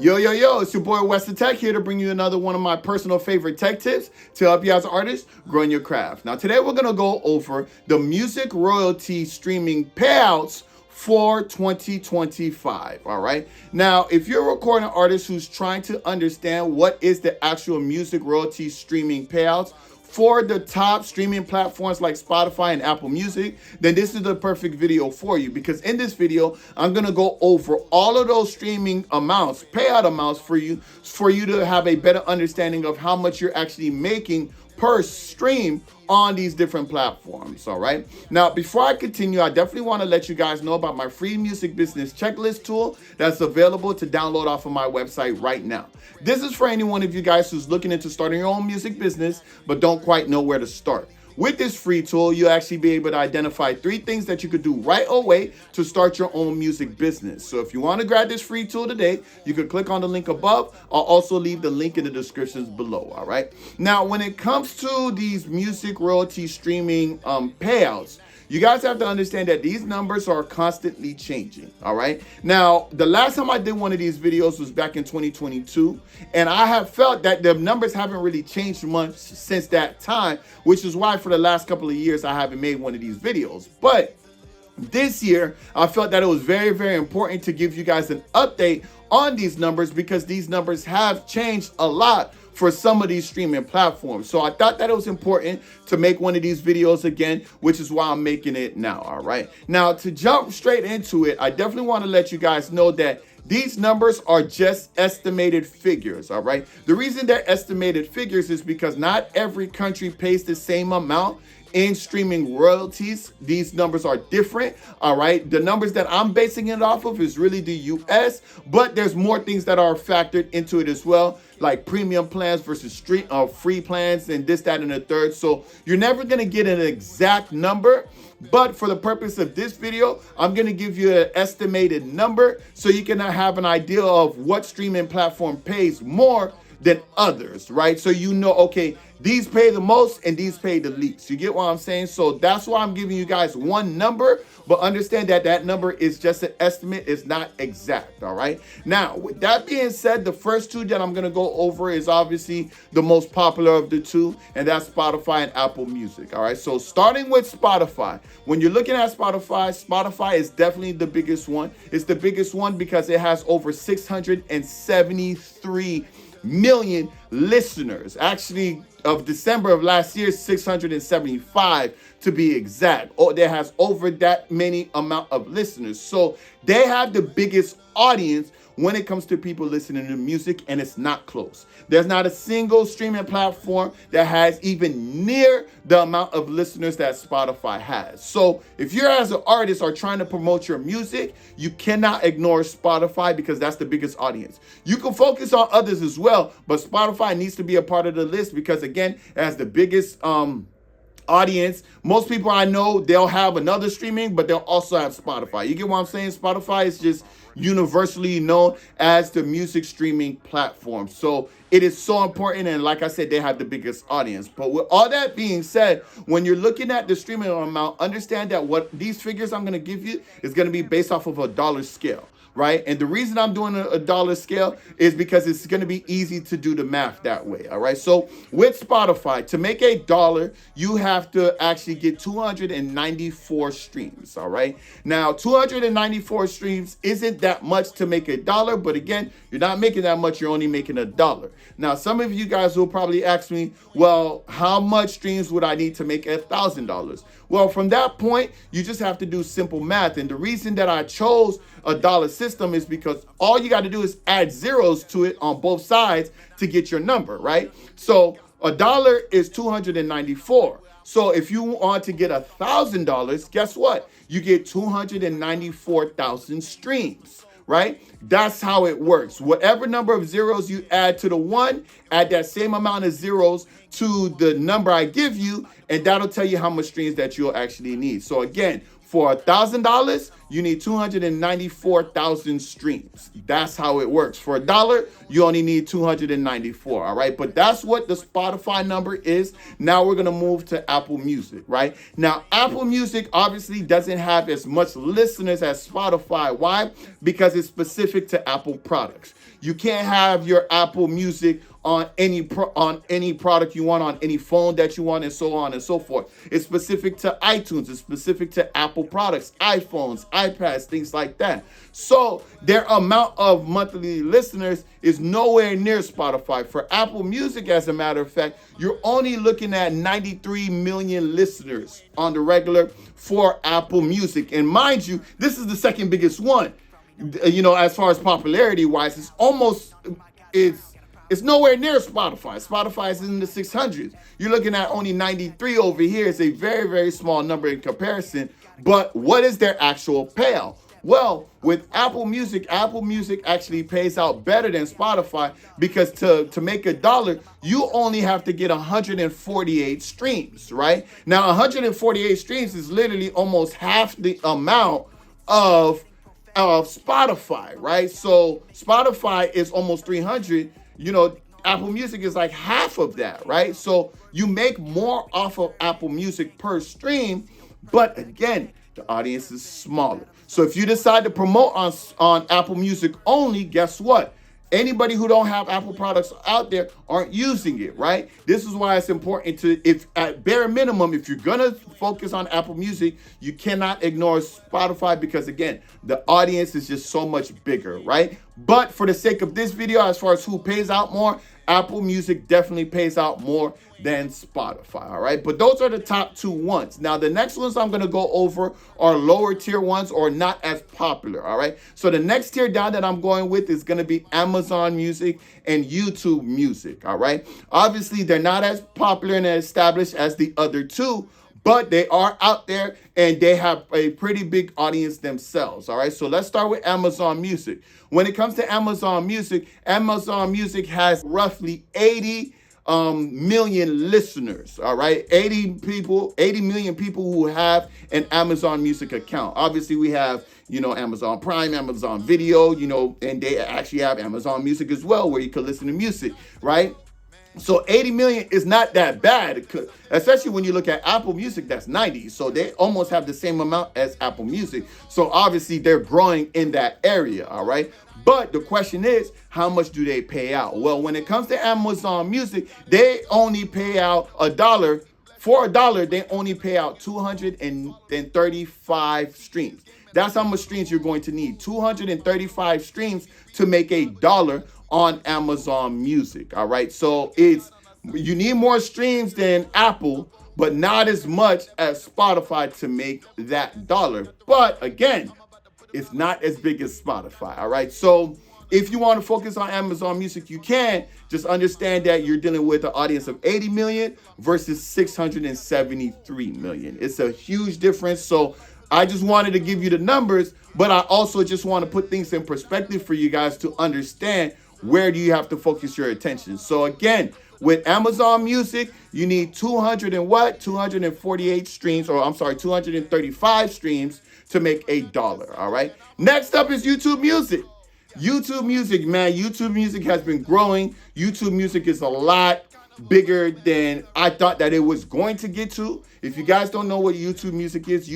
Yo, it's your boy WesTheTech here to bring you another one of my personal favorite tech tips to help you as an artist grow in your craft. Now, today we're going to go over the music royalty streaming payouts for 2025, all right? Now, if you're a recording artist who's trying to understand what is the actual music royalty streaming payouts for the top streaming platforms like Spotify and Apple Music, then this is the perfect video for you, because in this video, I'm gonna go over all of those streaming amounts, payout amounts for you to have a better understanding of how much you're actually making per stream on these different platforms, all right? Now, before I continue, I definitely want to let you guys know about my free music business checklist tool that's available to download off of my website right now. This is for any one of you guys who's looking into starting your own music business but don't quite know where to start. With this free tool, you'll actually be able to identify 3 things that you could do right away to start your own music business. So if you want to grab this free tool today, you can click on the link above. I'll also leave the link in the descriptions below, all right? Now, when it comes to these music royalty streaming payouts, you guys have to understand that these numbers are constantly changing, all right? Now, the last time I did one of these videos was back in 2022, and I have felt that the numbers haven't really changed much since that time, which is why for the last couple of years I haven't made one of these videos. But this year, I felt that it was very, very important to give you guys an update on these numbers, because these numbers have changed a lot for some of these streaming platforms. So I thought that it was important to make one of these videos again, which is why I'm making it now, all right? Now, to jump straight into it, I definitely want to let you guys know that these numbers are just estimated figures, all right? The reason they're estimated figures is because not every country pays the same amount in streaming royalties. These numbers are different, all right? The numbers that I'm basing it off of is really the US, but there's more things that are factored into it as well, like premium plans versus free plans and this, that, and the third. So you're never gonna get an exact number, but for the purpose of this video, I'm gonna give you an estimated number so you can have an idea of what streaming platform pays more than others, right? So you know, okay, these pay the most and these pay the least. You get what I'm saying? So that's why I'm giving you guys one number, but understand that that number is just an estimate. It's not exact, all right? Now, with that being said, the first 2 that I'm gonna go over is obviously the most popular of the 2, and that's Spotify and Apple Music, all right? So starting with Spotify, when you're looking at Spotify is definitely the biggest one. It's the biggest one because it has over 673 million listeners. Actually, of December of last year, 675 to be exact. There has over that many amount of listeners. So they have the biggest audience when it comes to people listening to music, and it's not close. There's not a single streaming platform that has even near the amount of listeners that Spotify has. So if you're, as an artist, are trying to promote your music, you cannot ignore Spotify because that's the biggest audience. You can focus on others as well, but Spotify needs to be a part of the list because, again, it has the biggest audience. Most people I know, they'll have another streaming, but they'll also have Spotify. You get what I'm saying? Spotify is just universally known as the music streaming platform. So it is so important, and like I said, they have the biggest audience. But with all that being said, when you're looking at the streaming amount, understand that what these figures I'm going to give you is going to be based off of a dollar scale, right? And the reason I'm doing a dollar scale is because it's going to be easy to do the math that way, all right? So with Spotify, to make $1, you have to actually get 294 streams, all right? Now, 294 streams isn't that much to make $1, but again, you're not making that much, you're only making $1. Now, some of you guys will probably ask me, well, how much streams would I need to make $1,000? Well, from that point, you just have to do simple math. And the reason that I chose a dollar system is because all you got to do is add zeros to it on both sides to get your number, right? So $1 is 294. So if you want to get $1,000, guess what? You get 294,000 streams, right? That's how it works. Whatever number of zeros you add to the 1, add that same amount of zeros to the number I give you, and that'll tell you how much streams that you'll actually need. So again, For $1,000, you need 294,000 streams. That's how it works. For $1, you only need 294, all right? But that's what the Spotify number is. Now we're going to move to Apple Music, right? Now, Apple Music obviously doesn't have as much listeners as Spotify. Why? Because it's specific to Apple products. You can't have your Apple Music on any product you want, on any phone that you want, and so on and so forth. It's specific to iTunes. It's specific to Apple products, iPhones, iPads, things like that. So their amount of monthly listeners is nowhere near Spotify. For Apple Music, as a matter of fact, you're only looking at 93 million listeners on the regular for Apple Music. And mind you, this is the second biggest one. As far as popularity wise, it's nowhere near Spotify. Spotify is in the 600s. You're looking at only 93 over here. It's a very, very small number in comparison. But what is their actual payout? Well, with Apple Music actually pays out better than Spotify, because to make $1, you only have to get 148 streams, right? Now, 148 streams is literally almost half the amount of Spotify, right? So Spotify is almost 300. Apple Music is like half of that, right? So you make more off of Apple Music per stream, but again, the audience is smaller. So if you decide to promote on Apple Music only, guess what? Anybody who don't have Apple products out there aren't using it, right? This is why it's important to, if at bare minimum, if you're gonna focus on Apple Music, you cannot ignore Spotify, because again, the audience is just so much bigger, right? But for the sake of this video, as far as who pays out more, Apple Music definitely pays out more than Spotify, all right? But those are the top two ones. Now, the next ones I'm going to go over are lower tier ones, or not as popular, all right? So the next tier down that I'm going with is going to be Amazon Music and YouTube Music, all right? Obviously, they're not as popular and established as the other two, but they are out there and they have a pretty big audience themselves, all right? So let's start with Amazon Music. When it comes to Amazon Music has roughly 80 million listeners, all right? 80 million people who have an Amazon Music account. Obviously, we have, Amazon Prime, Amazon Video, and they actually have Amazon Music as well, where you can listen to music, right? So 80 million is not that bad, especially when you look at Apple Music, that's 90. So they almost have the same amount as Apple Music. So obviously they're growing in that area, all right? But the question is, how much do they pay out? Well, when it comes to Amazon Music, they only pay out $1. For $1, they only pay out 235 streams. That's how much streams you're going to need. 235 streams to make $1 on Amazon Music, all right? So you need more streams than Apple, but not as much as Spotify to make that $1. But again, it's not as big as Spotify, all right? So if you want to focus on Amazon Music, you can. Just understand that you're dealing with an audience of 80 million versus 673 million. It's a huge difference. So I just wanted to give you the numbers, but I also just want to put things in perspective for you guys to understand where do you have to focus your attention. So again, with Amazon Music, you need 248 streams, or I'm sorry, 235 streams to make $1, all right? Next up is YouTube Music. YouTube Music, man, YouTube Music has been growing. YouTube Music is a lot bigger than I thought that it was going to get to. If you guys don't know what YouTube Music is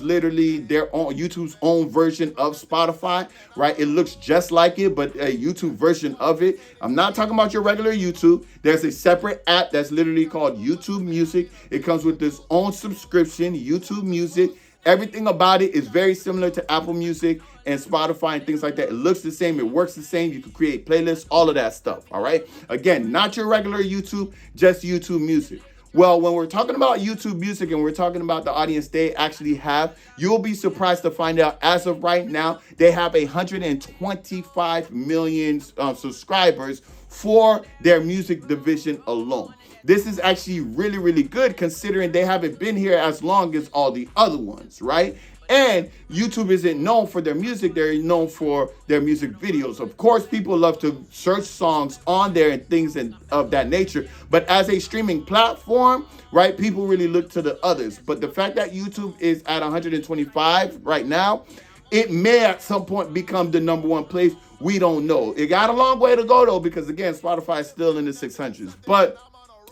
literally YouTube's own version of Spotify, right? It looks just like it, but a YouTube version of it. I'm not talking about your regular YouTube. There's a separate app that's literally called YouTube Music. It comes with its own subscription, YouTube Music. Everything about it is very similar to Apple Music and Spotify and things like that. It looks the same. It works the same. You can create playlists, all of that stuff, all right? Again, not your regular YouTube, just YouTube Music. Well, when we're talking about YouTube Music and we're talking about the audience they actually have, you'll be surprised to find out as of right now, they have 125 million subscribers for their music division alone. This is actually really, really good considering they haven't been here as long as all the other ones, right? And YouTube isn't known for their music, they're known for their music videos. Of course, people love to search songs on there and things of that nature. But as a streaming platform, right, people really look to the others. But the fact that YouTube is at 125 right now, it may at some point become the number one place. We don't know. It got a long way to go though, because again, Spotify is still in the 600s. But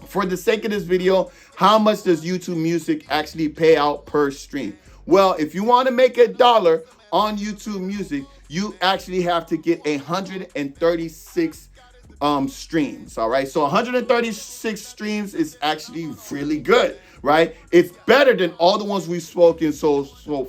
for the sake of this video, how much does YouTube Music actually pay out per stream? Well, if you want to make $1 on YouTube Music, you actually have to get 136 streams. All right, so 136 streams is actually really good, right? It's better than all the ones we've spoken so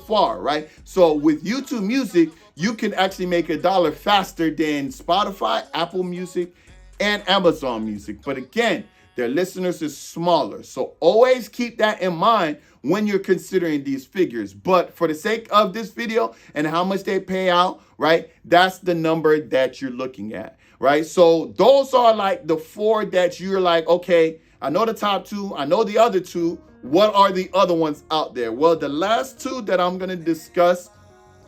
far, right? So with YouTube Music, you can actually make $1 faster than Spotify, Apple Music, and Amazon Music. But again, their listeners is smaller, so always keep that in mind when you're considering these figures. But for the sake of this video and how much they pay out, right, that's the number that you're looking at, right? So those are like the four that you're like, okay, I know the top two, I know the other two. What are the other ones out there? Well, the last two that I'm going to discuss,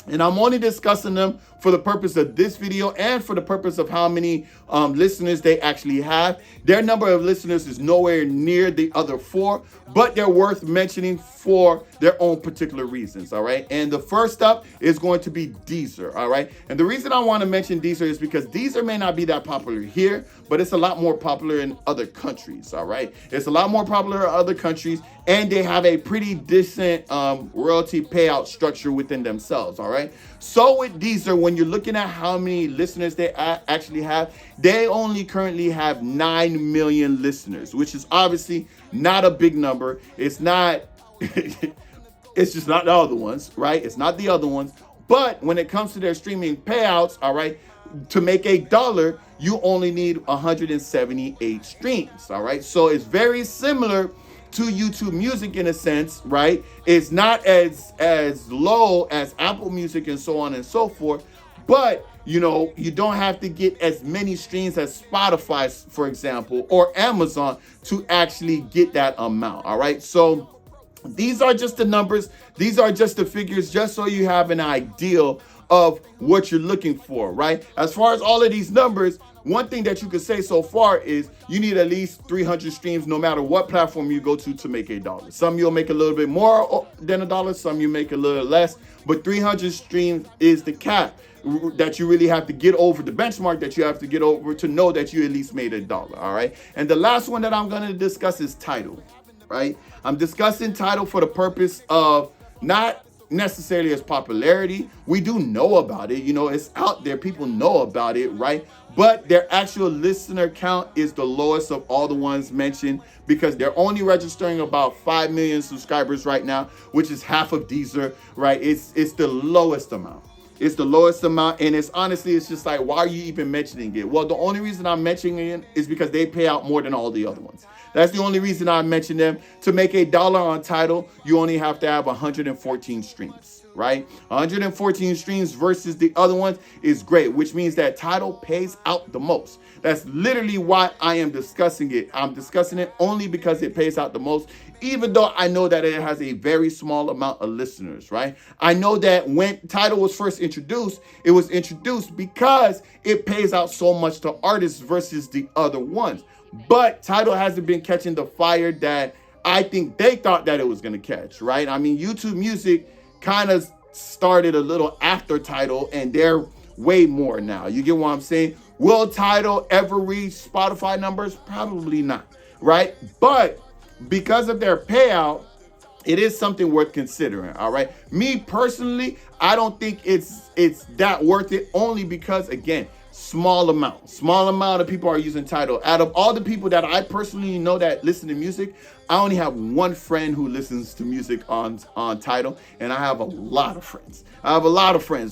and I'm only discussing them for the purpose of this video and for the purpose of how many listeners they actually have. Their number of listeners is nowhere near the other four, but they're worth mentioning for their own particular reasons, all right? And the first up is going to be Deezer, all right? And the reason I want to mention Deezer is because Deezer may not be that popular here, but it's a lot more popular in other countries, all right? It's a lot more popular in other countries, and they have a pretty decent royalty payout structure within themselves, all right? So with Deezer, when you're looking at how many listeners they actually have, they only currently have 9 million listeners, which is obviously not a big number. It's not, it's just not the other ones, right? It's not the other ones. But when it comes to their streaming payouts, all right, to make $1, you only need 178 streams, all right? So it's very similar to YouTube Music in a sense, right? It's not as low as Apple Music and so on and so forth, but you know, you don't have to get as many streams as Spotify, for example, or Amazon to actually get that amount, all right? So these are just the numbers, these are just the figures, just so you have an idea of what you're looking for, right? As far as all of these numbers, one thing that you could say so far is you need at least 300 streams no matter what platform you go to make $1. Some you'll make a little bit more than $1, some you make a little less, but 300 streams is the cap that you really have to get over, the benchmark that you have to get over to know that you at least made $1, all right? And the last one that I'm going to discuss is Tidal, right? I'm discussing Tidal for the purpose of not necessarily as popularity. We do know about it, you know, it's out there, people know about it, right? But their actual listener count is the lowest of all the ones mentioned because they're only registering about 5 million subscribers right now, which is half of Deezer, right? It's the lowest amount. It's the lowest amount, and it's honestly, it's just like, why are you even mentioning it? Well, the only reason I'm mentioning it is because they pay out more than all the other ones. That's the only reason I mention them. To make $1 on Tidal, you only have to have 114 streams, right? 114 streams versus the other ones is great, which means that Tidal pays out the most. That's literally why I am discussing it. I'm discussing it only because it pays out the most, even though I know that it has a very small amount of listeners, right? I know that when Tidal was first introduced, it was introduced because it pays out so much to artists versus the other ones. But Tidal hasn't been catching the fire that I think they thought that it was going to catch, right? I mean, YouTube Music kind of started a little after Tidal, and they're way more now. You get what I'm saying? Will Tidal ever reach Spotify numbers? Probably not, right? But because of their payout, it is something worth considering, all right? Me personally, I don't think it's that worth it, only because, again, small amount of people are using Tidal. Out of all the people that I personally know that listen to music, I only have one friend who listens to music on Tidal, and I have a lot of friends.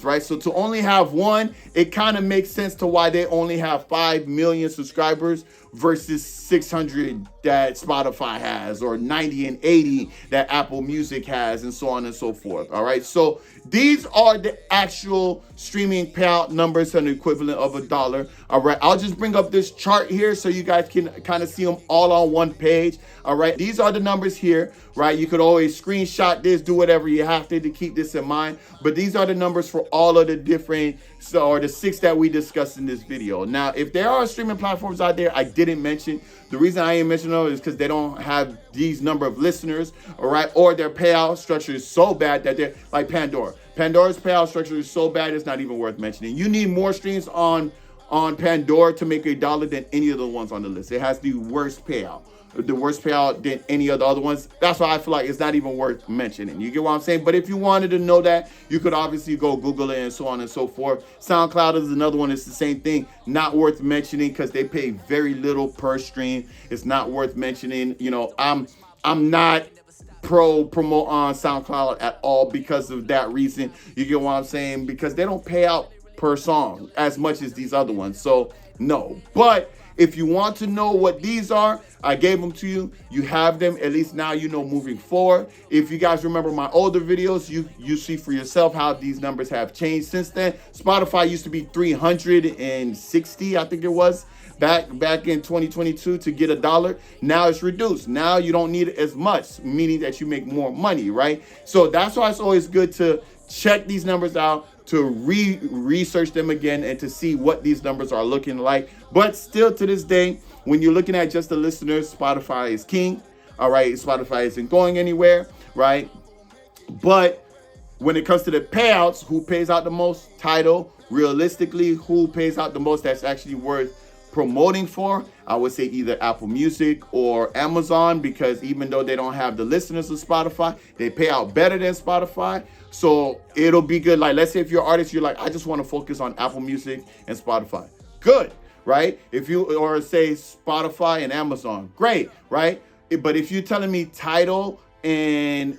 Right? So to only have one, it kind of makes sense to why they only have 5 million subscribers versus 600 that Spotify has, or 90 and 80 that Apple Music has, and so on and so forth. All right. So these are the actual streaming payout numbers, an equivalent of $1. All right. I'll just bring up this chart here so you guys can kind of see them all on one page. All right. These these are the numbers here, right? You could always screenshot this, do whatever you have to keep this in mind. But these are the numbers for all of the different, or the 6 that we discussed in this video. Now, if there are streaming platforms out there I didn't mention, the reason I ain't mentioning them is because they don't have these number of listeners, all right? Or their payout structure is so bad that they're like Pandora. Pandora's payout structure is so bad it's not even worth mentioning. You need more streams on Pandora to make $1 than any of the ones on the list. It has the worst payout than any of the other ones. That's why I feel like it's not even worth mentioning. You get what I'm saying? But if you wanted to know that, you could obviously go Google it and so on and so forth. SoundCloud is another one. It's the same thing. Not worth mentioning because they pay very little per stream. It's not worth mentioning. You know, I'm not promote on SoundCloud at all because of that reason. You get what I'm saying? Because they don't pay out per song as much as these other ones. So no. But if you want to know what these are, I gave them to you. You have them. At least now you know moving forward. If you guys remember my older videos, you see for yourself how these numbers have changed since then. Spotify used to be 360, I think it was, back in 2022 to get $1. Now it's reduced. Now you don't need it as much, meaning that you make more money, right? So that's why it's always good to check these numbers out, to research them again, and to see what these numbers are looking like. But still to this day, when you're looking at just the listeners, Spotify is king. All right, Spotify isn't going anywhere, right? But when it comes to the payouts, who pays out the most? Tidal. Realistically, who pays out the most that's actually worth promoting for? I would say either Apple Music or Amazon, because even though they don't have the listeners of Spotify, they pay out better than Spotify. So it'll be good. Like, let's say if you're an artist, you're like, I just want to focus on Apple Music and Spotify. Good, right? If you, or say Spotify and Amazon, great, right? But if you're telling me Tidal and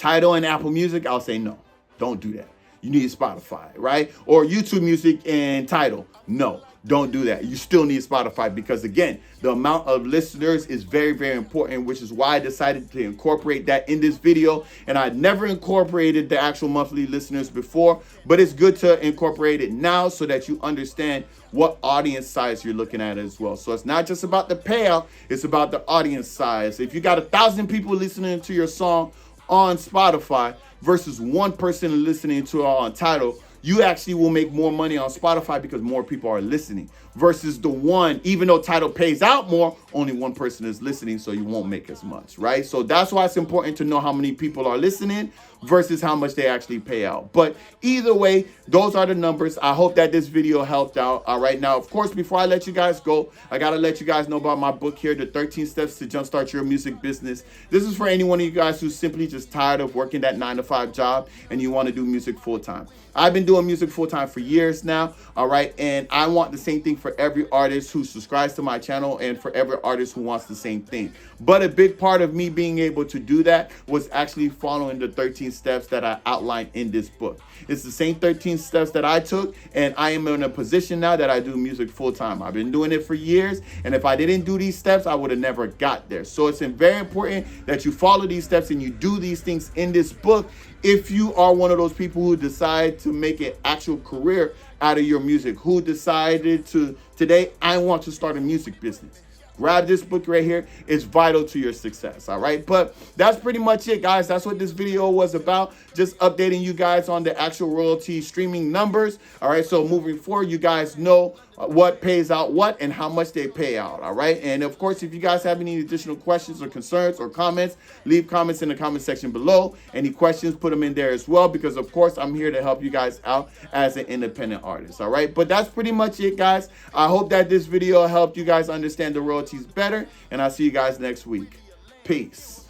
Apple Music, I'll say no, don't do that. You need Spotify, right? Or YouTube Music and Tidal. No, don't do that. You still need Spotify because, again, the amount of listeners is very, very important, which is why I decided to incorporate that in this video. And I never incorporated the actual monthly listeners before, but it's good to incorporate it now so that you understand what audience size you're looking at as well. So it's not just about the payout, it's about the audience size. If you got 1,000 people listening to your song on Spotify versus one person listening to it on Tidal, you actually will make more money on Spotify because more people are listening versus the one, even though Tidal pays out more, only one person is listening, so you won't make as much, right? So that's why it's important to know how many people are listening versus how much they actually pay out. But either way, those are the numbers. I hope that this video helped out. All right, now, of course, before I let you guys go, I got to let you guys know about my book here, The 13 Steps to Jumpstart Your Music Business. This is for any one of you guys who's simply just tired of working that 9-to-5 job and you want to do music full-time. I've been doing music full-time for years now, all right? And I want the same thing for every artist who subscribes to my channel and for every artist who wants the same thing. But a big part of me being able to do that was actually following the 13 steps that I outlined in this book. It's the same 13 steps that I took, and I am in a position now that I do music full-time. I've been doing it for years, and if I didn't do these steps, I would have never got there. So it's very important that you follow these steps and you do these things in this book if you are one of those people who decide to make an actual career out of your music, who decided to, today, I want to start a music business. Grab this book right here. It's vital to your success, all right? But that's pretty much it, guys. That's what this video was about. Just updating you guys on the actual royalty streaming numbers, all right? So moving forward, you guys know what pays out what and how much they pay out, all right? And of course, if you guys have any additional questions or concerns or comments, leave comments in the comment section below. Any questions, put them in there as well, because of course, I'm here to help you guys out as an independent artist, all right? But that's pretty much it, guys. I hope that this video helped you guys understand the royalties better, and I'll see you guys next week. Peace.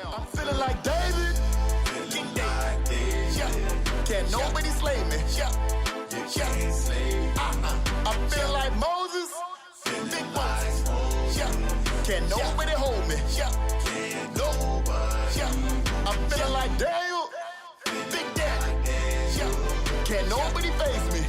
I'm feeling like David. Can't nobody slay me. I feel like Moses. Big Moses. Can't nobody hold me. I'm feeling like Daniel. Big Daddy. Can't nobody face me.